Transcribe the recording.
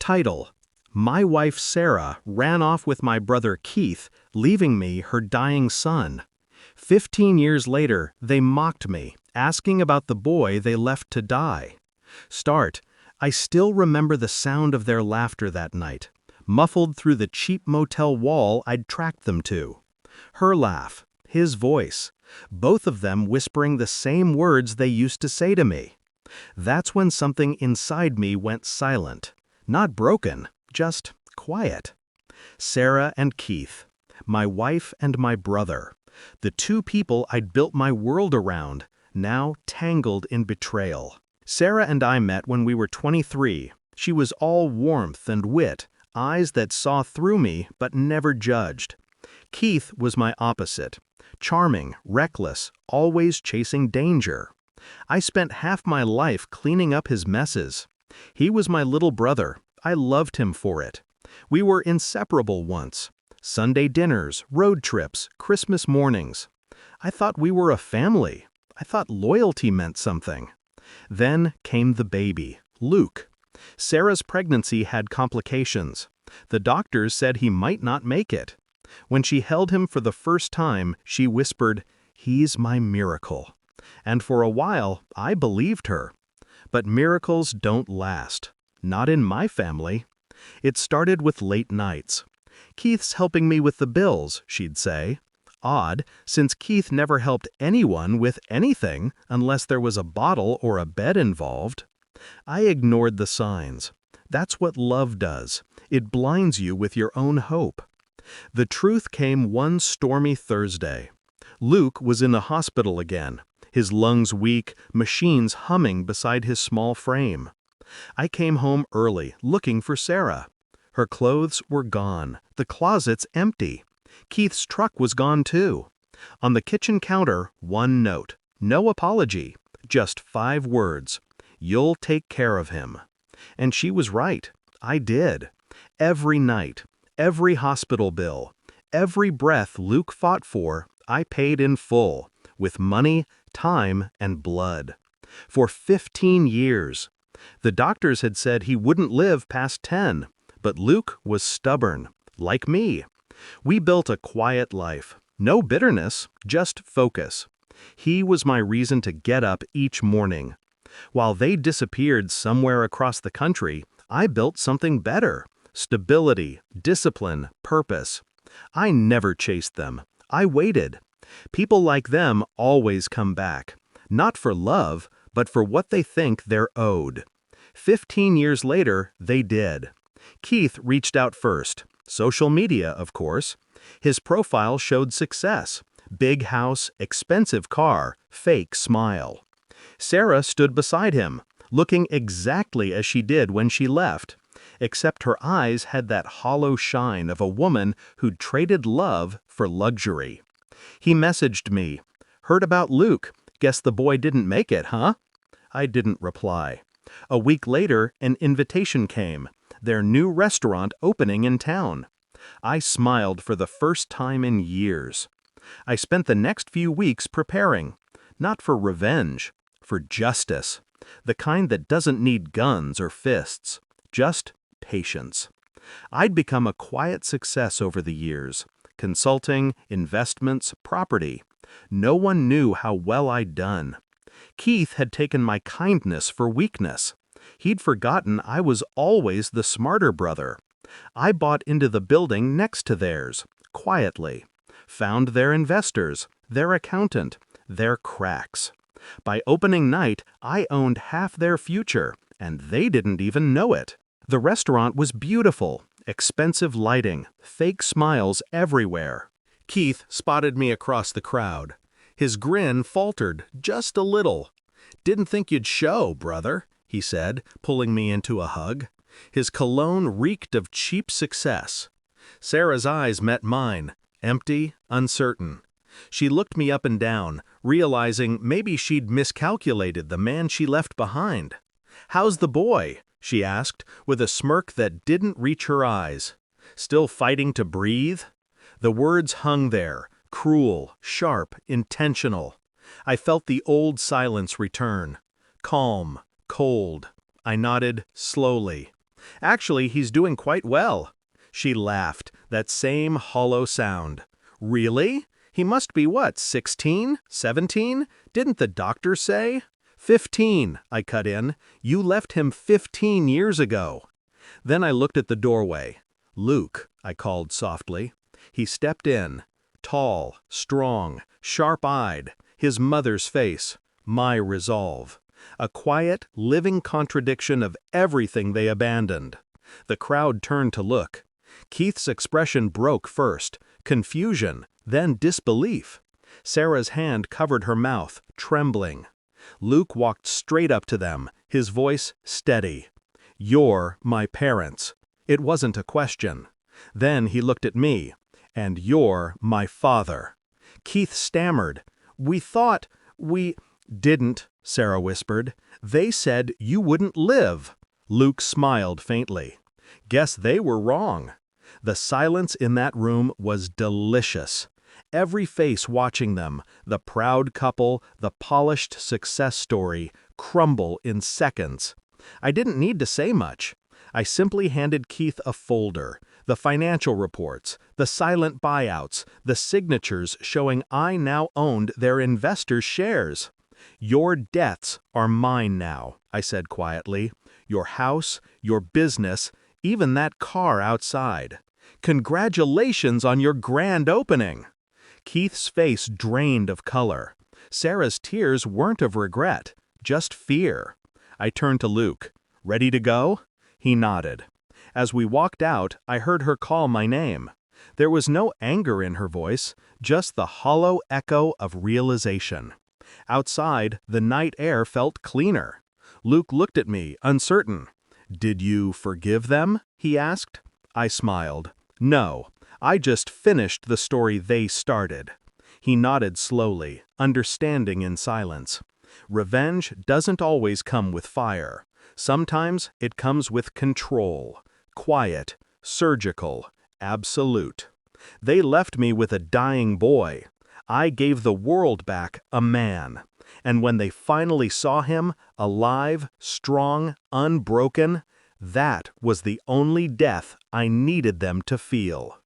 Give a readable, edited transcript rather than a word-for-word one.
Title: My wife Sarah ran off with my brother Keith, leaving me her dying son. 15 years later, they mocked me, asking about the boy they left to die. Start: I still remember the sound of their laughter that night, muffled through the cheap motel wall I'd tracked them to. Her laugh, his voice, both of them whispering the same words they used to say to me. That's when something inside me went silent. Not broken, just quiet. Sarah and Keith, my wife and my brother, the two people I'd built my world around, now tangled in betrayal. Sarah and I met when we were 23. She was all warmth and wit, eyes that saw through me but never judged. Keith was my opposite, charming, reckless, always chasing danger. I spent half my life cleaning up his messes. He was my little brother. I loved him for it. We were inseparable once. Sunday dinners, road trips, Christmas mornings. I thought we were a family. I thought loyalty meant something. Then came the baby, Luke. Sarah's pregnancy had complications. The doctors said he might not make it. When she held him for the first time, she whispered, "He's my miracle." And for a while, I believed her. But miracles don't last. Not in my family. It started with late nights. "Keith's helping me with the bills," she'd say. Odd, since Keith never helped anyone with anything unless there was a bottle or a bed involved. I ignored the signs. That's what love does. It blinds you with your own hope. The truth came one stormy Thursday. Luke was in the hospital again, his lungs weak, machines humming beside his small frame. I came home early, looking for Sarah. Her clothes were gone, the closets empty. Keith's truck was gone too. On the kitchen counter, one note. No apology, just 5 words. "You'll take care of him." And she was right. I did. Every night, every hospital bill, every breath Luke fought for, I paid in full, with money, time, and blood. For 15 years. The doctors had said he wouldn't live past 10, but Luke was stubborn, like me. We built a quiet life. No bitterness, just focus. He was my reason to get up each morning. While they disappeared somewhere across the country, I built something better. Stability, discipline, purpose. I never chased them. I waited. People like them always come back. Not for love, but for what they think they're owed. 15 years later, they did. Keith reached out first. Social media, of course. His profile showed success. Big house, expensive car, fake smile. Sarah stood beside him, looking exactly as she did when she left, except her eyes had that hollow shine of a woman who'd traded love for luxury. He messaged me, "Heard about Luke. Guess the boy didn't make it, huh?" I didn't reply. A week later, an invitation came. Their new restaurant opening in town. I smiled for the first time in years. I spent the next few weeks preparing, not for revenge, for justice, the kind that doesn't need guns or fists, just patience. I'd become a quiet success over the years, consulting, investments, property. No one knew how well I'd done. Keith had taken my kindness for weakness. He'd forgotten I was always the smarter brother. I bought into the building next to theirs, quietly. Found their investors, their accountant, their cracks. By opening night, I owned half their future, and they didn't even know it. The restaurant was beautiful, expensive lighting, fake smiles everywhere. Keith spotted me across the crowd. His grin faltered just a little. "Didn't think you'd show, brother," he said, pulling me into a hug. His cologne reeked of cheap success. Sarah's eyes met mine, empty, uncertain. She looked me up and down, realizing maybe she'd miscalculated the man she left behind. "How's the boy?" she asked, with a smirk that didn't reach her eyes. "Still fighting to breathe?" The words hung there, cruel, sharp, intentional. I felt the old silence return. Calm, cold. I nodded slowly. Actually, he's doing quite well. She laughed, that same hollow sound. Really? He must be what, 16? 17? Didn't the doctor say? 15, I cut in. You left him 15 years ago. Then I looked at the doorway. Luke, I called softly. He stepped in. Tall, strong, sharp-eyed, his mother's face, my resolve. A quiet, living contradiction of everything they abandoned. The crowd turned to look. Keith's expression broke first, confusion, then disbelief. Sarah's hand covered her mouth, trembling. Luke walked straight up to them, his voice steady. "You're my parents." It wasn't a question. Then he looked at me. "And you're my father." Keith stammered. We didn't," Sarah whispered. "They said you wouldn't live." Luke smiled faintly. Guess they were wrong. The silence in that room was delicious. Every face watching them, the proud couple, the polished success story, crumble in seconds. I didn't need to say much. I simply handed Keith a folder, the financial reports, the silent buyouts, the signatures showing I now owned their investors' shares. "Your debts are mine now," I said quietly. "Your house, your business, even that car outside. Congratulations on your grand opening." Keith's face drained of color. Sarah's tears weren't of regret, just fear. I turned to Luke. "Ready to go?" He nodded. As we walked out, I heard her call my name. There was no anger in her voice, just the hollow echo of realization. Outside, the night air felt cleaner. Luke looked at me, uncertain. "Did you forgive them?" he asked. I smiled. "No, I just finished the story they started." He nodded slowly, understanding in silence. Revenge doesn't always come with fire. Sometimes it comes with control. Quiet, surgical, absolute. They left me with a dying boy. I gave the world back a man. And when they finally saw him, alive, strong, unbroken, that was the only death I needed them to feel.